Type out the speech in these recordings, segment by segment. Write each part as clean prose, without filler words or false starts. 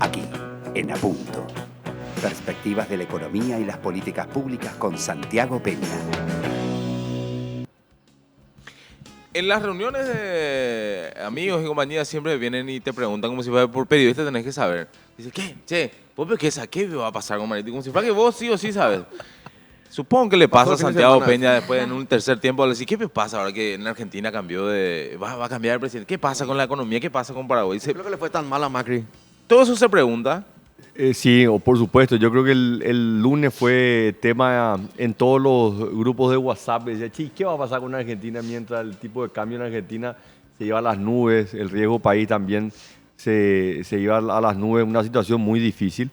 aquí, en A Punto. Perspectivas de la economía y las políticas públicas con Santiago Peña. En las reuniones de amigos y compañías siempre vienen y te preguntan como si fuera por periodista tenés que saber. Dice, ¿qué? Che, ¿vos qué va a pasar con Marítimo? Como si fuera que vos sí o sí sabes. Supongo que le pasa a Santiago Peña después en un tercer tiempo. Le dice, ¿qué pasa ahora que en Argentina cambió de... Va a cambiar el presidente? ¿Qué pasa con la economía? ¿Qué pasa con Paraguay? ¿Qué es lo que le fue tan mal a Macri? Todo eso se pregunta. Sí, o por supuesto. Yo creo que el lunes fue tema en todos los grupos de WhatsApp. Decía, ¿qué va a pasar con Argentina mientras el tipo de cambio en Argentina se lleva a las nubes? El riesgo país también se lleva a las nubes. Una situación muy difícil.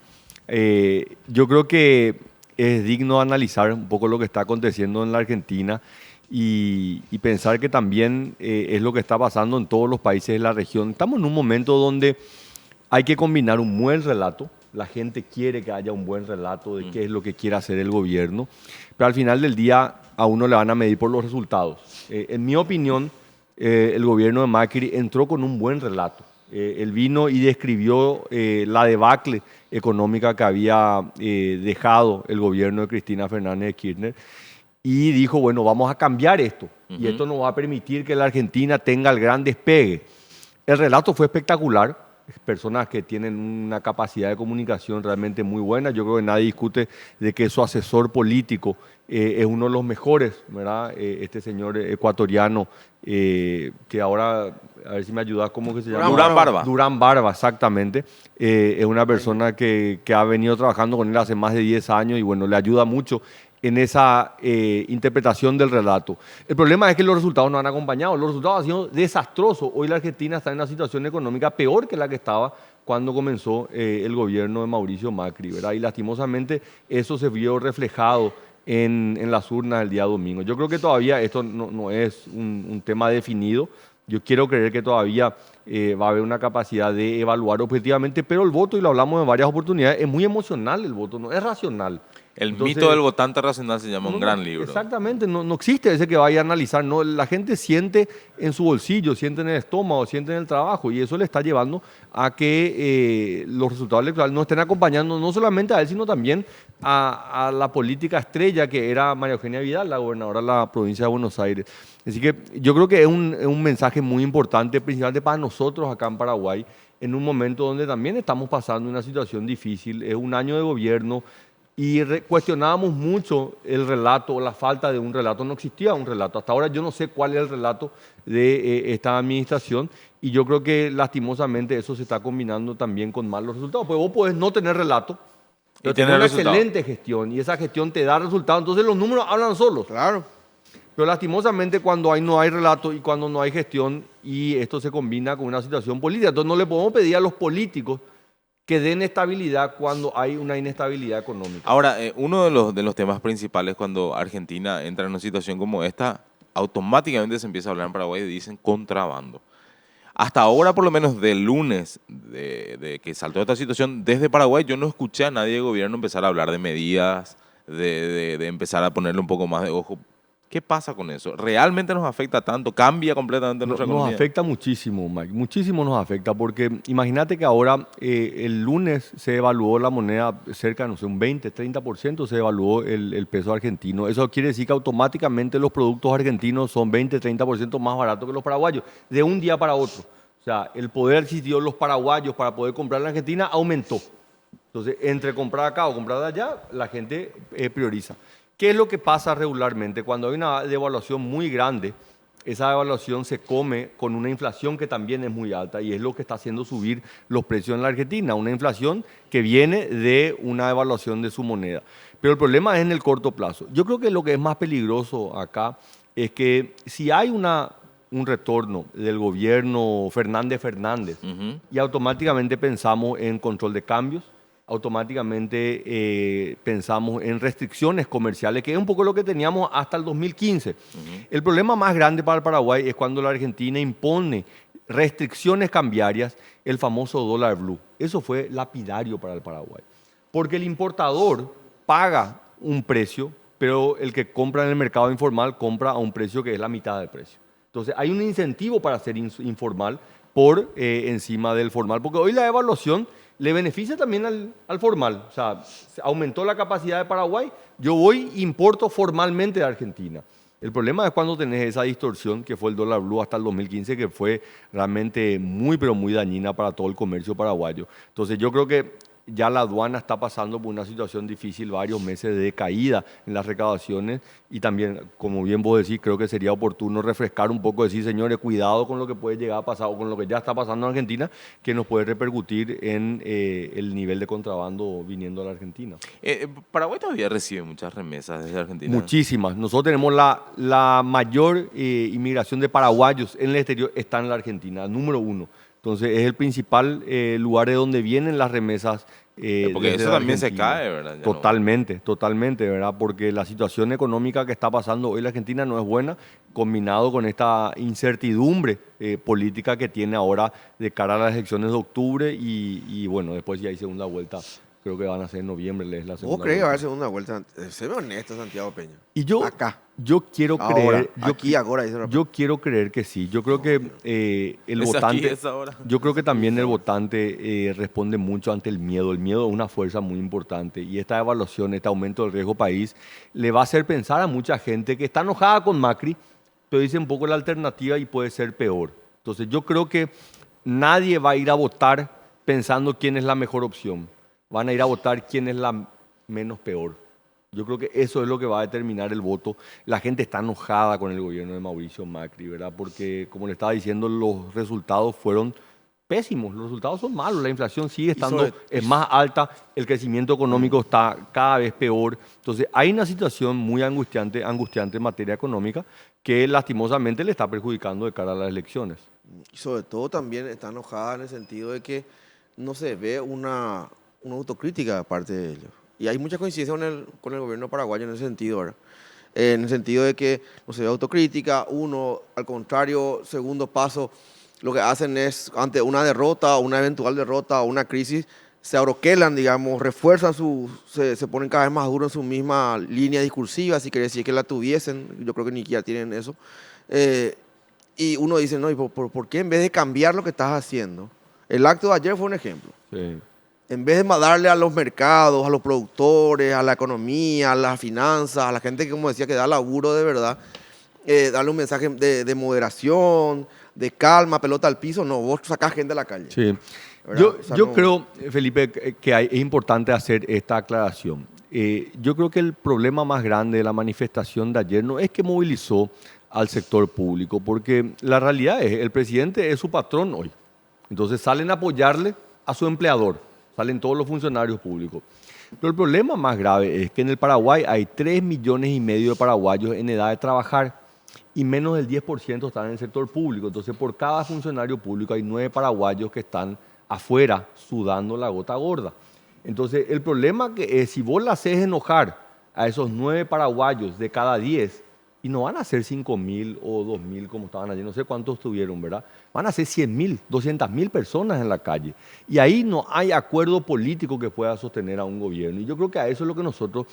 Yo creo que es digno analizar un poco lo que está aconteciendo en la Argentina y pensar que también es lo que está pasando en todos los países de la región. Estamos en un momento donde hay que combinar un buen relato. La gente quiere que haya un buen relato de qué es lo que quiere hacer el gobierno, pero al final del día a uno le van a medir por los resultados. En mi opinión, el gobierno de Macri entró con un buen relato. Él vino y describió la debacle económica que había dejado el gobierno de Cristina Fernández de Kirchner y dijo, bueno, vamos a cambiar esto y esto nos va a permitir que la Argentina tenga el gran despegue. El relato fue espectacular. Personas que tienen una capacidad de comunicación realmente muy buena. Yo creo que nadie discute de que su asesor político es uno de los mejores, ¿verdad? Este señor ecuatoriano, que ahora, a ver si me ayudas, ¿cómo que se llama? Durán Barba. Durán Barba, exactamente. Es una persona que ha venido trabajando con él hace más de 10 años y bueno, le ayuda mucho en esa interpretación del relato. El problema es que los resultados no han acompañado. Los resultados han sido desastrosos. Hoy la Argentina está en una situación económica peor que la que estaba cuando comenzó el gobierno de Mauricio Macri, ¿verdad? Y lastimosamente eso se vio reflejado en las urnas el día domingo. Yo creo que todavía esto no es un tema definido. Yo quiero creer que todavía va a haber una capacidad de evaluar objetivamente, pero el voto, y lo hablamos en varias oportunidades, es muy emocional el voto, no es racional. Entonces, mito del votante racional se llama un gran libro. Exactamente, no existe ese que vaya a analizar. No, la gente siente en su bolsillo, siente en el estómago, siente en el trabajo y eso le está llevando a que los resultados electorales no estén acompañando no solamente a él, sino también a la política estrella que era María Eugenia Vidal, la gobernadora de la provincia de Buenos Aires. Así que yo creo que es un mensaje muy importante, principalmente para nosotros acá en Paraguay, en un momento donde también estamos pasando una situación difícil. Es un año de gobierno. Y cuestionábamos mucho el relato o la falta de un relato. No existía un relato. Hasta ahora yo no sé cuál es el relato de esta administración y yo creo que lastimosamente eso se está combinando también con malos resultados. Pues vos podés no tener relato, pero tener una excelente gestión y esa gestión te da resultados. Entonces los números hablan solos. Claro. Pero lastimosamente cuando no hay relato y cuando no hay gestión y esto se combina con una situación política. Entonces no le podemos pedir a los políticos que den estabilidad cuando hay una inestabilidad económica. Ahora, uno de los temas principales cuando Argentina entra en una situación como esta, automáticamente se empieza a hablar en Paraguay y dicen contrabando. Hasta ahora, por lo menos del lunes de que saltó esta situación, desde Paraguay yo no escuché a nadie de gobierno empezar a hablar de medidas, de empezar a ponerle un poco más de ojo. ¿Qué pasa con eso? ¿Realmente nos afecta tanto? ¿Cambia completamente nuestra economía? Nos afecta muchísimo, Mike. Muchísimo nos afecta porque imagínate que ahora el lunes se evaluó la moneda cerca, no sé, un 20, 30% se evaluó el peso argentino. Eso quiere decir que automáticamente los productos argentinos son 20, 30% más baratos que los paraguayos, de un día para otro. O sea, el poder adquisitivo de los paraguayos para poder comprar en la Argentina aumentó. Entonces, entre comprar acá o comprar allá, la gente prioriza. ¿Qué es lo que pasa regularmente? Cuando hay una devaluación muy grande, esa devaluación se come con una inflación que también es muy alta y es lo que está haciendo subir los precios en la Argentina, una inflación que viene de una devaluación de su moneda. Pero el problema es en el corto plazo. Yo creo que lo que es más peligroso acá es que si hay un retorno del gobierno Fernández y automáticamente pensamos en control de cambios, automáticamente pensamos en restricciones comerciales, que es un poco lo que teníamos hasta el 2015. El problema más grande para el Paraguay es cuando la Argentina impone restricciones cambiarias, el famoso dólar blue. Eso fue lapidario para el Paraguay, porque el importador paga un precio, pero el que compra en el mercado informal compra a un precio que es la mitad del precio. Entonces hay un incentivo para ser informal, por encima del formal, porque hoy la evaluación le beneficia también al formal. O sea, se aumentó la capacidad de Paraguay, yo voy e importo formalmente de Argentina. El problema es cuando tenés esa distorsión que fue el dólar blue hasta el 2015, que fue realmente muy, pero muy dañina para todo el comercio paraguayo. Entonces yo creo que ya la aduana está pasando por una situación difícil, varios meses de caída en las recaudaciones y también, como bien vos decís, creo que sería oportuno refrescar un poco, decir, señores, cuidado con lo que puede llegar a pasar o con lo que ya está pasando en Argentina, que nos puede repercutir en el nivel de contrabando viniendo a la Argentina. Paraguay todavía recibe muchas remesas desde Argentina. Muchísimas. Nosotros tenemos la mayor inmigración de paraguayos en el exterior, está en la Argentina, número uno. Entonces es el principal lugar de donde vienen las remesas. Porque eso también se cae, ¿verdad? Ya totalmente, totalmente, ¿verdad? Porque la situación económica que está pasando hoy en la Argentina no es buena, combinado con esta incertidumbre política que tiene ahora de cara a las elecciones de octubre y bueno, después ya hay segunda vuelta. Creo que van a ser en noviembre, es la segunda. ¿Vos crees que va a haber segunda vuelta? Sé honesto, Santiago Peña. Y yo, acá. Yo quiero Ahora, creer. aquí, ahora, dice la- Yo quiero creer que sí. Yo creo que el Es votante. aquí, es ahora. Yo creo que también el votante responde mucho ante el miedo. El miedo es una fuerza muy importante. Y esta evaluación, este aumento del riesgo país, le va a hacer pensar a mucha gente que está enojada con Macri, pero dice un poco la alternativa y puede ser peor. Entonces yo creo que nadie va a ir a votar pensando quién es la mejor opción. Van a ir a votar quién es la menos peor. Yo creo que eso es lo que va a determinar el voto. La gente está enojada con el gobierno de Mauricio Macri, ¿verdad? Porque, como le estaba diciendo, los resultados fueron pésimos. Los resultados son malos. La inflación sigue estando, es más alta, el crecimiento económico está cada vez peor. Entonces, hay una situación muy angustiante en materia económica que lastimosamente le está perjudicando de cara a las elecciones. Y sobre todo también está enojada en el sentido de que no se ve una autocrítica de parte de ellos. Y hay mucha coincidencia con el gobierno paraguayo en ese sentido, ¿verdad? En el sentido de que no se ve autocrítica, uno, al contrario, segundo paso, lo que hacen es, ante una derrota, una eventual derrota o una crisis, se aroquelan, digamos, refuerzan se ponen cada vez más duros en su misma línea discursiva, si quiere decir que la tuviesen, yo creo que ni siquiera tienen eso. Y uno dice, no, ¿y por qué en vez de cambiar lo que estás haciendo? El acto de ayer fue un ejemplo. Sí. En vez de darle a los mercados, a los productores, a la economía, a las finanzas, a la gente que, como decía, que da laburo de verdad, darle un mensaje de moderación, de calma, pelota al piso, no, vos sacás gente a la calle. Sí. O sea, Yo no- creo, Felipe, que es importante hacer esta aclaración. Yo creo que el problema más grande de la manifestación de ayer no es que movilizó al sector público, porque la realidad es, el presidente es su patrón hoy. Entonces salen a apoyarle a su empleador, salen todos los funcionarios públicos. Pero el problema más grave es que en el Paraguay hay 3,5 millones de paraguayos en edad de trabajar y menos del 10% están en el sector público. Entonces, por cada funcionario público hay 9 paraguayos que están afuera sudando la gota gorda. Entonces, el problema que es, si vos le haces enojar a esos 9 paraguayos de cada 10, y no van a ser 5,000 o 2,000 como estaban allí, no sé cuántos estuvieron, ¿verdad? Van a ser 100,000, 200,000 personas en la calle. Y ahí no hay acuerdo político que pueda sostener a un gobierno. Y yo creo que a eso es lo que nosotros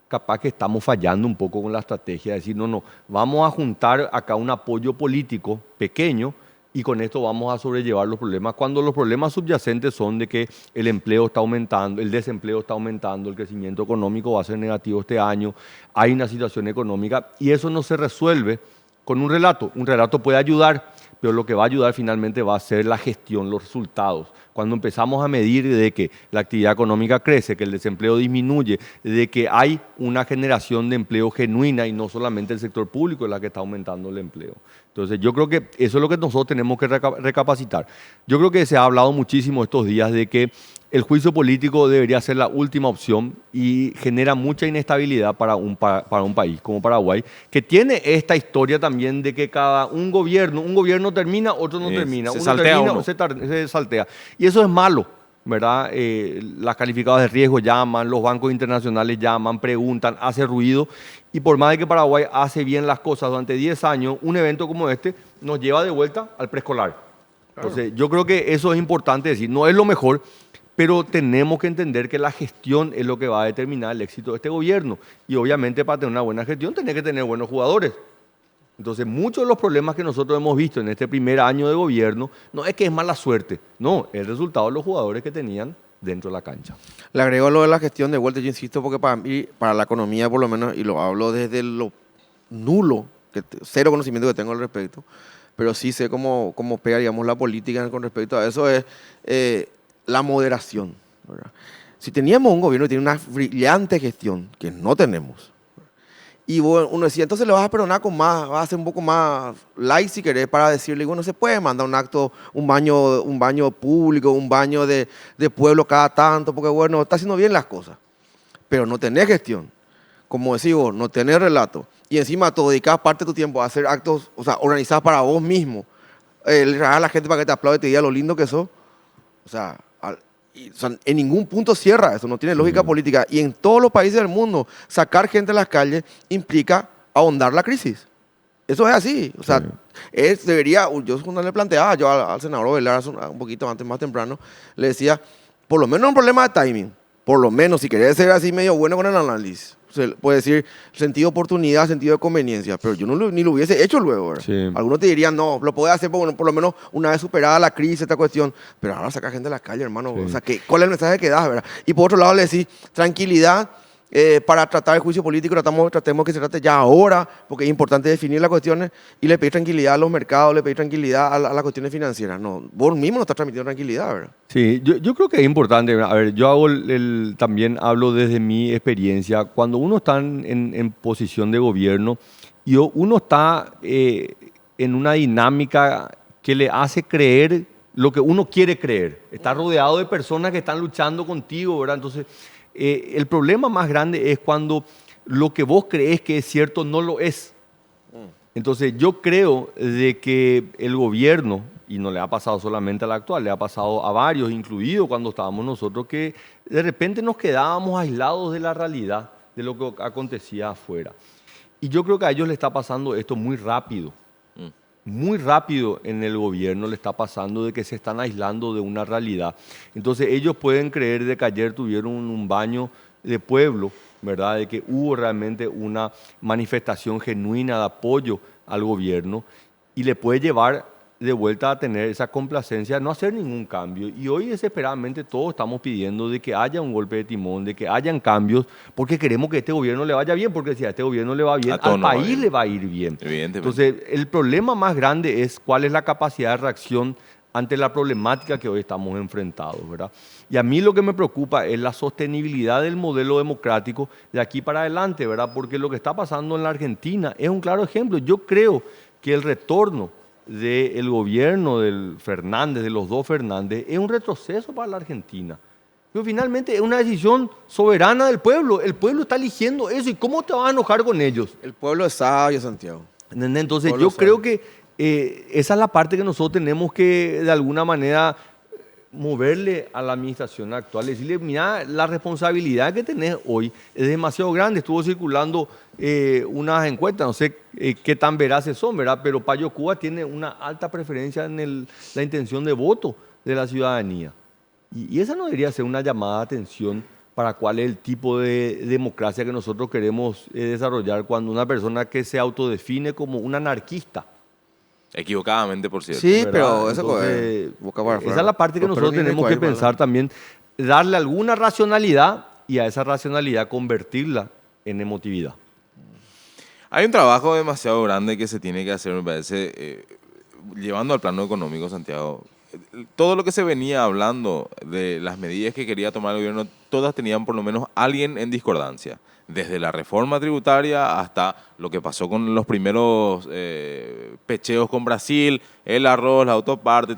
capaz que estamos fallando un poco con la estrategia de decir, no, vamos a juntar acá un apoyo político pequeño y con esto vamos a sobrellevar los problemas, cuando los problemas subyacentes son de que el empleo está aumentando, el desempleo está aumentando, el crecimiento económico va a ser negativo este año, hay una situación económica y eso no se resuelve con un relato. Un relato puede ayudar, pero lo que va a ayudar finalmente va a ser la gestión, los resultados. Cuando empezamos a medir de que la actividad económica crece, que el desempleo disminuye, de que hay una generación de empleo genuina y no solamente el sector público es la que está aumentando el empleo. Entonces yo creo que eso es lo que nosotros tenemos que recapacitar. Yo creo que se ha hablado muchísimo estos días de que el juicio político debería ser la última opción y genera mucha inestabilidad para un país como Paraguay, que tiene esta historia también de que un gobierno termina, otro no termina. Se Uno saltea termina, uno. se saltea. Y eso es malo, ¿verdad? Las calificadoras de riesgo llaman, los bancos internacionales llaman, preguntan, hace ruido. Y por más de que Paraguay hace bien las cosas durante 10 años, un evento como este nos lleva de vuelta al preescolar. Entonces, yo creo que eso es importante decir. No es lo mejor, pero tenemos que entender que la gestión es lo que va a determinar el éxito de este gobierno. Y obviamente para tener una buena gestión tenés que tener buenos jugadores. Entonces, muchos de los problemas que nosotros hemos visto en este primer año de gobierno no es que es mala suerte, no, es el resultado de los jugadores que tenían dentro de la cancha. Le agrego lo de la gestión de vuelta, yo insisto, porque para mí, para la economía por lo menos, y lo hablo desde lo nulo, cero conocimiento que tengo al respecto, pero sí sé cómo pega, digamos, la política con respecto a eso, es la moderación, ¿verdad? Si teníamos un gobierno que tiene una brillante gestión, que no tenemos, y uno decía, entonces le vas a perdonar con más, vas a ser un poco más light si querés para decirle, bueno, se puede mandar un acto, un baño público, un baño de pueblo cada tanto, porque bueno, está haciendo bien las cosas. Pero no tenés gestión, como decís vos, no tenés relato. Y encima te dedicás parte de tu tiempo a hacer actos, o sea, organizados para vos mismo. Le regalás a la gente para que te aplaude y te diga lo lindo que sos. O sea, en ningún punto cierra eso, no tiene lógica política. Y en todos los países del mundo, sacar gente a las calles implica ahondar la crisis. Eso es así. O sea, debería, yo cuando le planteaba yo al senador Velar un poquito antes, más temprano, le decía, por lo menos un problema de timing. Por lo menos, si querés ser así medio bueno con el análisis, se puede decir sentido de oportunidad, sentido de conveniencia, pero yo ni lo hubiese hecho luego, ¿verdad? Sí. Algunos te dirían, no, lo podés hacer por lo menos una vez superada la crisis, esta cuestión, pero ahora saca gente a la calle, hermano. Sí. O sea, ¿cuál es el mensaje que das, verdad? Y por otro lado le decís, tranquilidad, para tratar el juicio político, tratemos que se trate ya ahora, porque es importante definir las cuestiones, y le pedís tranquilidad a los mercados, le pedís tranquilidad a las cuestiones financieras. No, vos mismo no estás transmitiendo tranquilidad, ¿verdad? Sí, yo creo que es importante. A ver, yo también hablo desde mi experiencia. Cuando uno está en posición de gobierno y uno está en una dinámica que le hace creer lo que uno quiere creer. Está rodeado de personas que están luchando contigo, ¿verdad? Entonces, el problema más grande es cuando lo que vos crees que es cierto no lo es. Entonces yo creo de que el gobierno, y no le ha pasado solamente al actual, le ha pasado a varios, incluido cuando estábamos nosotros, que de repente nos quedábamos aislados de la realidad, de lo que acontecía afuera. Y yo creo que a ellos le está pasando esto muy rápido. Muy rápido en el gobierno le está pasando de que se están aislando de una realidad. Entonces ellos pueden creer de que ayer tuvieron un baño de pueblo, ¿verdad? De que hubo realmente una manifestación genuina de apoyo al gobierno y le puede llevar de vuelta a tener esa complacencia, no hacer ningún cambio. Y hoy desesperadamente todos estamos pidiendo de que haya un golpe de timón, de que hayan cambios, porque queremos que este gobierno le vaya bien, porque si a este gobierno le va bien, al país le va a ir bien. Entonces, el problema más grande es cuál es la capacidad de reacción ante la problemática que hoy estamos enfrentados, ¿verdad? Y a mí lo que me preocupa es la sostenibilidad del modelo democrático de aquí para adelante, ¿verdad? Porque lo que está pasando en la Argentina es un claro ejemplo. Yo creo que el retorno del gobierno del Fernández, de los dos Fernández, es un retroceso para la Argentina. Pero finalmente es una decisión soberana del pueblo. El pueblo está eligiendo eso. ¿Y cómo te vas a enojar con ellos? El pueblo es sabio, Santiago. Entonces yo creo que esa es la parte que nosotros tenemos que de alguna manera moverle a la administración actual, decirle, mira, la responsabilidad que tenés hoy es demasiado grande. Estuvo circulando unas encuestas, no sé qué tan veraces son, ¿verdad? Pero Payo Cuba tiene una alta preferencia en la intención de voto de la ciudadanía. Y esa no debería ser una llamada de atención para cuál es el tipo de democracia que nosotros queremos desarrollar cuando una persona que se autodefine como un anarquista. Equivocadamente, por cierto. Sí, pero eso esa es la parte que nosotros tenemos que pensar también, darle alguna racionalidad y a esa racionalidad convertirla en emotividad. Hay un trabajo demasiado grande que se tiene que hacer, me parece, llevando al plano económico, Santiago. Todo lo que se venía hablando de las medidas que quería tomar el gobierno, todas tenían por lo menos alguien en discordancia. Desde la reforma tributaria hasta lo que pasó con los primeros pecheos con Brasil, el arroz, la autoparte.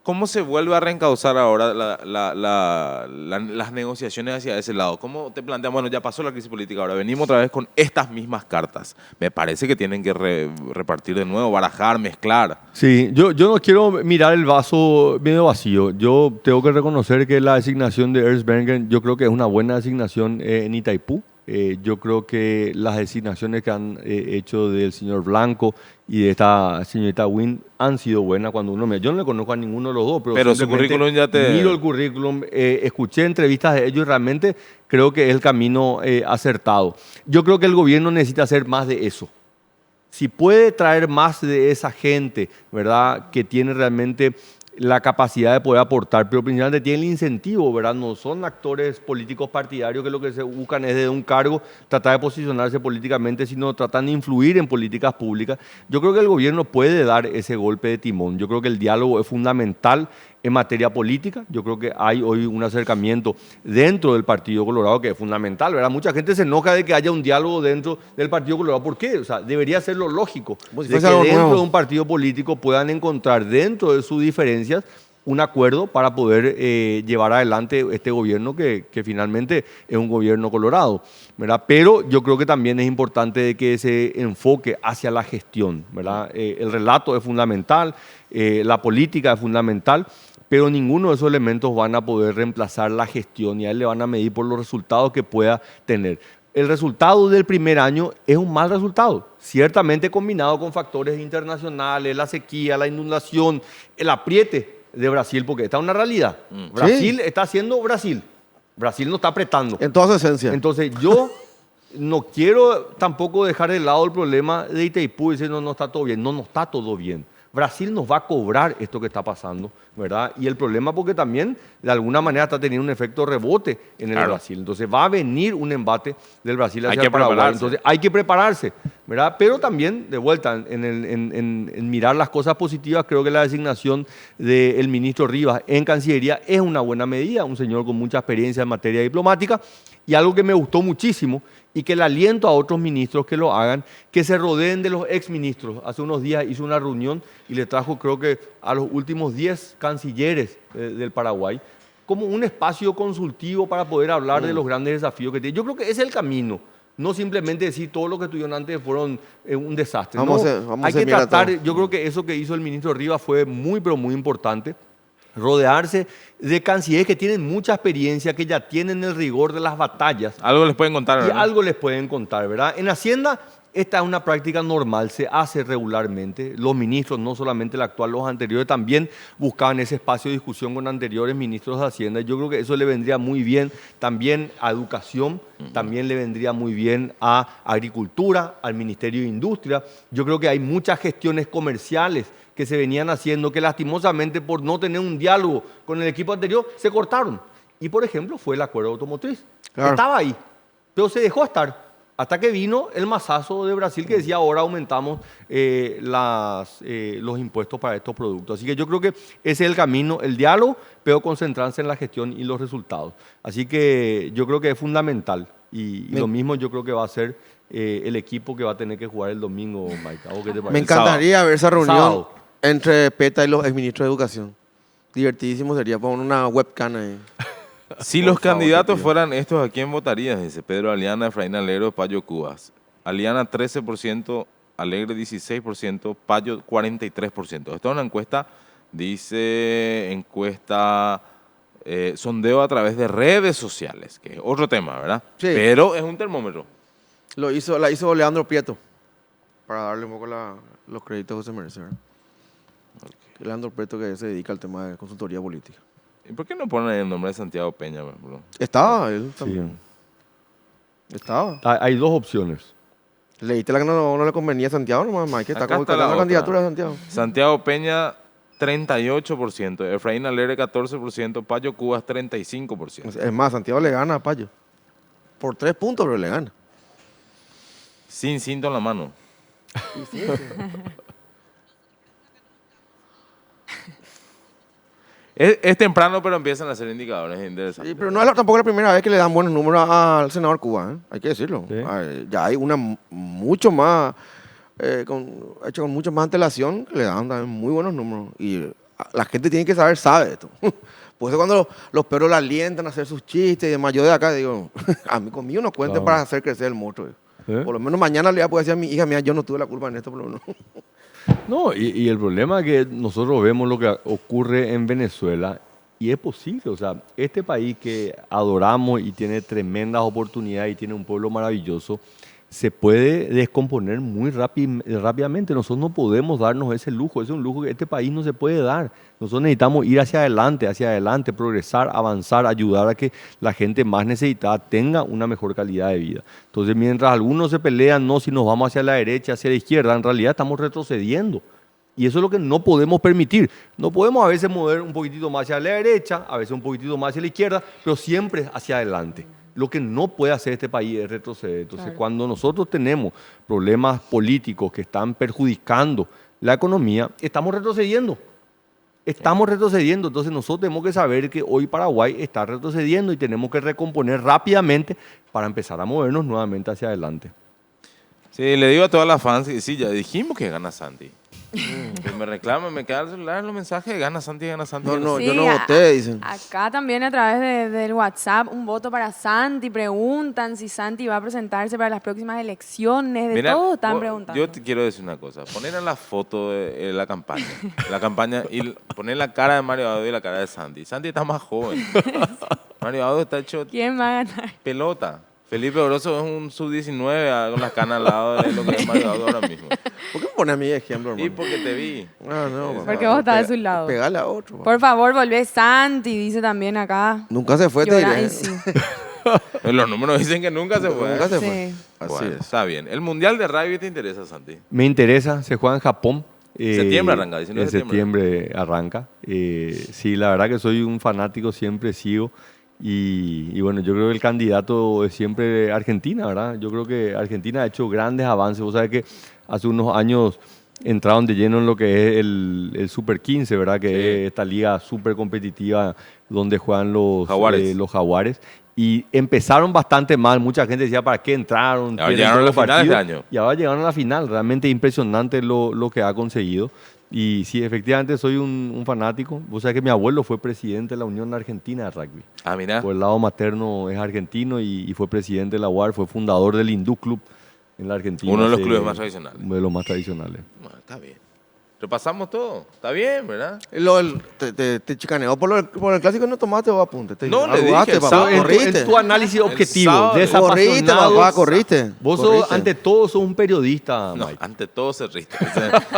¿Cómo se vuelve a reencauzar ahora las negociaciones hacia ese lado? ¿Cómo te planteas, bueno, ya pasó la crisis política, ahora venimos otra vez con estas mismas cartas? Me parece que tienen que repartir de nuevo, barajar, mezclar. Sí, yo no quiero mirar el vaso medio vacío. Yo tengo que reconocer que la designación de Ernst Bergen, yo creo que es una buena designación en Itaipú. Yo creo que las designaciones que han hecho del señor Blanco y de esta señorita Wynn han sido buenas cuando uno yo no le conozco a ninguno de los dos, pero su currículum ya te... miro el currículum, escuché entrevistas de ellos y realmente creo que es el camino acertado. Yo creo que el gobierno necesita hacer más de eso. si puede traer más de esa gente, ¿verdad? Que tiene realmente la capacidad de poder aportar, pero principalmente tienen el incentivo, ¿verdad? No son actores políticos partidarios que lo que se buscan es de un cargo tratar de posicionarse políticamente, sino tratan de influir en políticas públicas. Yo creo que el gobierno puede dar ese golpe de timón. Yo creo que el diálogo es fundamental en materia política. Yo creo que hay hoy un acercamiento dentro del Partido Colorado que es fundamental, ¿verdad? Mucha gente se enoja de que haya un diálogo dentro del Partido Colorado. ¿Por qué? O sea, debería ser lo lógico, Como si de que fuese algo dentro nuevo. de un partido político puedan encontrar dentro de sus diferencias un acuerdo para poder llevar adelante este gobierno que finalmente es un gobierno colorado, ¿verdad? Pero yo creo que también es importante de que se enfoque hacia la gestión, ¿verdad? El relato es fundamental, la política es fundamental, pero ninguno de esos elementos van a poder reemplazar la gestión y a él le van a medir por los resultados que pueda tener. El resultado del primer año es un mal resultado, ciertamente combinado con factores internacionales, la sequía, la inundación, el apriete de Brasil, porque esta es una realidad. Brasil está haciendo Brasil. Brasil no está apretando. En toda su esencia. Entonces yo no quiero tampoco dejar de lado el problema de Itaipú y decir no está todo bien. No, no está todo bien. Brasil nos va a cobrar esto que está pasando, ¿verdad? Y el problema porque también de alguna manera está teniendo un efecto rebote en el Brasil. Entonces va a venir un embate del Brasil hacia el Paraguay. prepararse. Entonces hay que prepararse, ¿verdad? Pero también, de vuelta, en mirar las cosas positivas, creo que la designación del ministro Rivas en Cancillería es una buena medida, un señor con mucha experiencia en materia diplomática, y algo que me gustó muchísimo y que le aliento a otros ministros que lo hagan, que se rodeen de los exministros. Hace unos días hizo una reunión y le trajo, creo que, a los últimos 10 cancilleres del Paraguay, como un espacio consultivo para poder hablar de los grandes desafíos que tiene. Yo creo que ese es el camino. No simplemente decir todo lo que tuvieron antes fueron un desastre. Vamos No, a hacer- vamos a hay hacer que mierda tratar, todo. yo creo que eso que hizo el ministro Rivas fue muy, pero muy importante. Rodearse de cancilleres que tienen mucha experiencia, que ya tienen el rigor de las batallas Algo les pueden contar, y ¿verdad? algo les pueden contar, ¿verdad? En Hacienda esta es una práctica normal, se hace regularmente. Los ministros, no solamente el actual, los anteriores también buscaban ese espacio de discusión con anteriores ministros de Hacienda. Yo creo que eso le vendría muy bien también a Educación, también le vendría muy bien a Agricultura, al Ministerio de Industria. Yo creo que hay muchas gestiones comerciales que se venían haciendo que lastimosamente por no tener un diálogo con el equipo anterior se cortaron. Y por ejemplo fue el acuerdo automotriz. Claro. Estaba ahí, pero se dejó estar. Hasta que vino el masazo de Brasil que decía ahora aumentamos los impuestos para estos productos. Así que yo creo que ese es el camino, el diálogo, pero concentrarse en la gestión y los resultados. Así que yo creo que es fundamental. Y lo mismo yo creo que va a ser el equipo que va a tener que jugar el domingo, Mike. ¿A vos qué te parece? Me encantaría ver esa reunión Sábado. entre PETA y los exministros de Educación. Divertidísimo sería poner una webcam ahí. Si Por los favor, candidatos te pido. fueran estos, ¿a quién votarías? Dice Pedro Aliana, Efraín Alero, Payo Cubas. Aliana 13%, Alegre 16%, Payo 43%. Esto es una encuesta, dice sondeo a través de redes sociales, que es otro tema, ¿verdad? Sí. Pero es un termómetro. La hizo Leandro Prieto, para darle un poco los créditos que se merece, ¿verdad? Leandro Prieto que se dedica al tema de consultoría política. ¿Y por qué no ponen el nombre de Santiago Peña, bro? Estaba, él Sí. también. Estaba. Hay dos opciones. Leíste la que no le convenía a Santiago nomás, Mike, que está Acá como está la la otra. candidatura de Santiago. Santiago Peña 38%, Efraín Alere 14%, Payo Cubas 35%. Es más, Santiago le gana a Payo. Por 3 puntos, pero le gana. Sin cinto en la mano. Es temprano, pero empiezan a ser indicadores interesantes. Sí, pero no es tampoco la primera vez que le dan buenos números al senador Cuba, ¿eh? Hay que decirlo. Sí. Ya hay una mucho más, hecho con mucha más antelación, que le dan también muy buenos números. Y la gente tiene que sabe esto. Por eso cuando los perros la alientan a hacer sus chistes y demás, yo de acá digo, a mí conmigo no cuente Claro. para hacer crecer el monstruo. ¿Eh? Por lo menos mañana le voy a poder decir a mi hija, mira, yo no tuve la culpa en esto, por lo menos. No, y el problema es que nosotros vemos lo que ocurre en Venezuela y es posible, o sea, este país que adoramos y tiene tremendas oportunidades y tiene un pueblo maravilloso, se puede descomponer muy rápidamente. Nosotros no podemos darnos ese lujo. Ese es un lujo que este país no se puede dar. Nosotros necesitamos ir hacia adelante, progresar, avanzar, ayudar a que la gente más necesitada tenga una mejor calidad de vida. Entonces, mientras algunos se pelean, no, si nos vamos hacia la derecha, hacia la izquierda, en realidad estamos retrocediendo. Y eso es lo que no podemos permitir. No podemos a veces mover un poquitito más hacia la derecha, a veces un poquitito más hacia la izquierda, pero siempre hacia adelante. Lo que no puede hacer este país es retroceder. Entonces, claro, cuando nosotros tenemos problemas políticos que están perjudicando la economía, estamos retrocediendo. Estamos retrocediendo. Entonces, nosotros tenemos que saber que hoy Paraguay está retrocediendo y tenemos que recomponer rápidamente para empezar a movernos nuevamente hacia adelante. Sí, le digo a todas las fans, sí, ya dijimos que gana Santi. Que me reclaman, me quedan el celular los mensajes, gana Santi, gana Santi. No, Sí, yo no voté, dicen. Acá también a través del WhatsApp, un voto para Santi. Preguntan si Santi va a presentarse para las próximas elecciones. Mira, todo están preguntando. Yo te quiero decir una cosa. Poner en la foto de la campaña y poner la cara de Mario Abdo y la cara de Santi. Santi está más joven. Mario Abdo está hecho ¿Quién va a ganar? pelota. Felipe Orozo es un sub-19 con las canas al lado de lo que es Mario Abdo ahora mismo. ¿Por qué me pones a mi ejemplo, hermano? Y porque te vi. No, Porque vos estás de su lado. Pegale a otro. Por favor, volvé Santi, dice también acá. Nunca se fue, te Llora- diré. sí. Los números dicen que nunca se fue. Nunca se Sí. fue. Así Bueno, es. está bien. ¿El Mundial de Rugby te interesa, Santi? Me interesa, se juega en Japón. Septiembre arranca, 19 en de septiembre arranca. Sí, la verdad que soy un fanático, siempre sigo. Y bueno, yo creo que el candidato es siempre Argentina, ¿verdad? Yo creo que Argentina ha hecho grandes avances. Vos sabés que hace unos años entraron de lleno en lo que es el Super 15, ¿verdad? Que es esta liga súper competitiva donde juegan los Jaguares. Y empezaron bastante mal. Mucha gente decía, ¿para qué entraron? Ahora llegaron a la final este año. Y ahora llegaron a la final. Realmente impresionante lo que ha conseguido. Y sí, efectivamente soy un fanático. Vos sabés que mi abuelo fue presidente de la Unión Argentina de Rugby. Ah, mira. Por el lado materno es argentino y fue presidente de la UAR, fue fundador del Hindú Club en la Argentina. Uno de los clubes más tradicionales. Uno de los más tradicionales. Bueno, está bien. Repasamos todo. Está bien, ¿verdad? Te chicaneó por el clásico, no tomaste vos apuntes. No, le dije Arrugaste, el papá, sábado. corriste. En tu análisis objetivo, sábado. Corriste, desapasionado. papá, corriste. Vos Corriste. sos, ante todo, sos un periodista, No, Mike. ante todo se riste.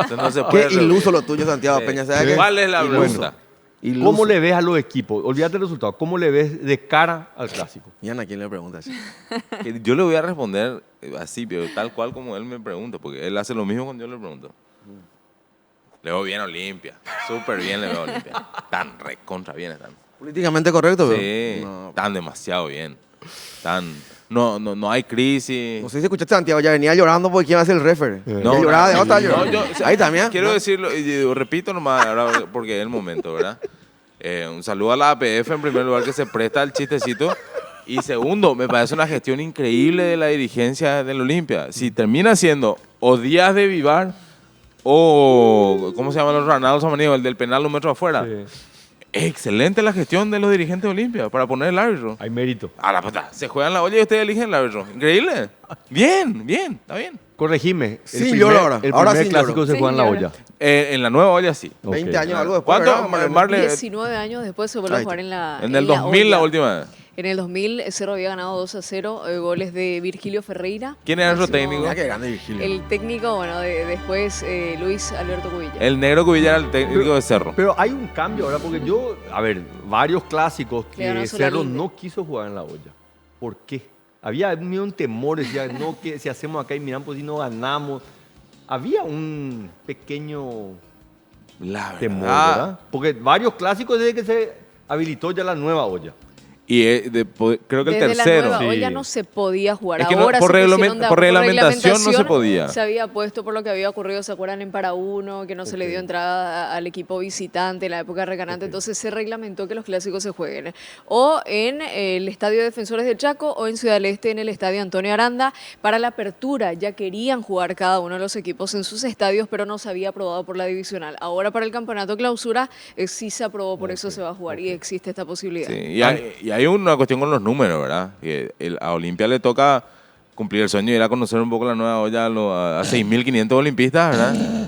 Eso no se puede Qué iluso lo tuyo, Santiago Peña. ¿Sabes qué? ¿Cuál es la Iluso. pregunta? Iluso. ¿Cómo le ves a los equipos? Olvídate del resultado. ¿Cómo le ves de cara al clásico? ¿Y Ana quién le pregunta así? Que yo le voy a responder así, pero tal cual como él me pregunta, porque él hace lo mismo cuando yo le pregunto. Le veo bien a Olimpia. Súper bien le veo a Olimpia. Tan recontra bien están. Políticamente correcto, Sí, pero. No, tan demasiado bien. No hay crisis. no sé si escuchaste a Santiago, ya venía llorando porque quién va a ser el referee. No, Ya lloraba, de no, otra no, llorando. o sea, Ahí también. Quiero ¿no? decirlo, y repito nomás, ahora, porque es el momento, ¿verdad? Un saludo a la APF en primer lugar, que se presta al chistecito. Y segundo, me parece una gestión increíble de la dirigencia del Olimpia. Si termina siendo o Díaz de Vivar o, ¿cómo se llaman los Ronaldo Samaniego? El del penal un metro afuera. Sí. Es excelente la gestión de los dirigentes de Olimpia para poner el árbitro. Hay mérito. A la puta, se juegan la olla y ustedes eligen el árbitro. Increíble. Bien, está bien. Corregime. Sí, lloro ahora. El Ahora primer sí clásico lloro. se Sí, juega en la lloro. olla. En la nueva olla sí. 20 Ok. años, algo después. ¿Cuánto? ¿verdad? Marle, 19 años después se vuelve a Ahí jugar en la en el la 2000 la olla. última vez. En el 2000 Cerro había ganado 2-0, goles de Virgilio Ferreira. ¿Quién era nuestro Máximo- técnico? Mira que grande Virgilio. El técnico, bueno, después Luis Alberto Cubilla. El negro Cubilla era el técnico de Cerro. Pero hay un cambio ahora, porque yo, a ver, varios clásicos Le ganó que solo Cerro al Inter. no quiso jugar en la olla. ¿Por qué? Había un temor, decía, no, que si hacemos acá y miramos, pues si no ganamos. Había un pequeño La temor, verdad. ¿verdad? Porque varios clásicos desde que se habilitó ya la nueva olla. Y creo que el Desde tercero. la nueva Sí. olla no se podía jugar. Es que no- Ahora por se pusieron reglamentación por reglamentación no se podía. Se había puesto por lo que había ocurrido, ¿se acuerdan? En Para Uno, que no se le dio entrada al equipo visitante en la época recanante. Entonces se reglamentó que los clásicos se jueguen o en el Estadio Defensores de Chaco o en Ciudad del Este en el Estadio Antonio Aranda. Para la apertura ya querían jugar cada uno de los equipos en sus estadios, pero no se había aprobado por la divisional. Ahora para el campeonato clausura sí se aprobó, por eso se va a jugar y existe esta posibilidad. Sí, y hay una cuestión con los números, ¿verdad? Que a Olimpia le toca cumplir el sueño y ir a conocer un poco la nueva olla a 6.500 olimpistas, ¿verdad?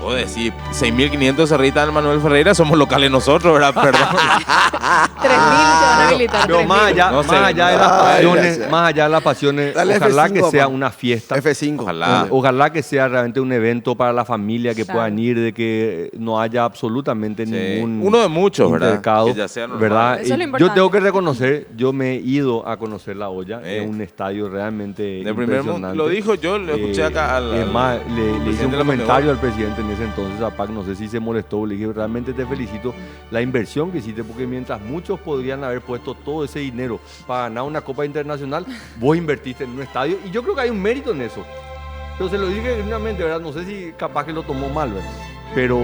Vos decís, 6.500 Cerrita del Manuel Ferreira, somos locales nosotros, ¿verdad? Perdón. 3.000 te van a habilitar. Pero 3.000. No sé, más allá de las pasiones, más allá de las pasiones, Dale ojalá F5, que sea papá. una fiesta. F5. Ojalá. Ojalá que sea realmente un evento para la familia, que Claro. puedan ir, de que no haya absolutamente Sí. ningún Uno de muchos, ¿verdad? intercado, Que ya sea normal. ¿verdad? Eso es lo Y yo importante. tengo que reconocer, yo me he ido a conocer La Olla, Eh. es un estadio realmente De primer mundo, impresionante. lo dijo yo, lo escuché acá al Es más, le hice presidente un de la comentario Conmebol. al presidente en ese entonces, a PAC, no sé si se molestó, le dije, realmente te felicito la inversión que hiciste, porque mientras muchos podrían haber puesto todo ese dinero para ganar una Copa Internacional, vos invertiste en un estadio, y yo creo que hay un mérito en eso. Pero se lo dije genuinamente, ¿verdad? No sé si capaz que lo tomó mal, ¿verdad? Pero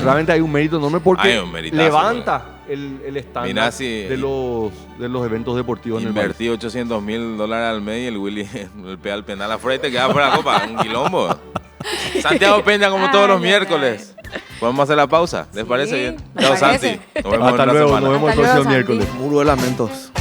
realmente hay un mérito enorme porque Hay un meritazo, levanta el estándar Mirá si- de los eventos deportivos en el país. Invertí $800.000 al mes y el Willy le pega el penal afuera y te queda fuera la copa. Un quilombo. Santiago Peña, como todos los Ay, ay, miércoles. ¿Podemos hacer la pausa? ¿Les Sí, parece bien? me Chao, parece. Santi. Nos vemos Hasta en una luego, semana. nos vemos el Hasta luego, próximo Santi. miércoles. Muro de lamentos.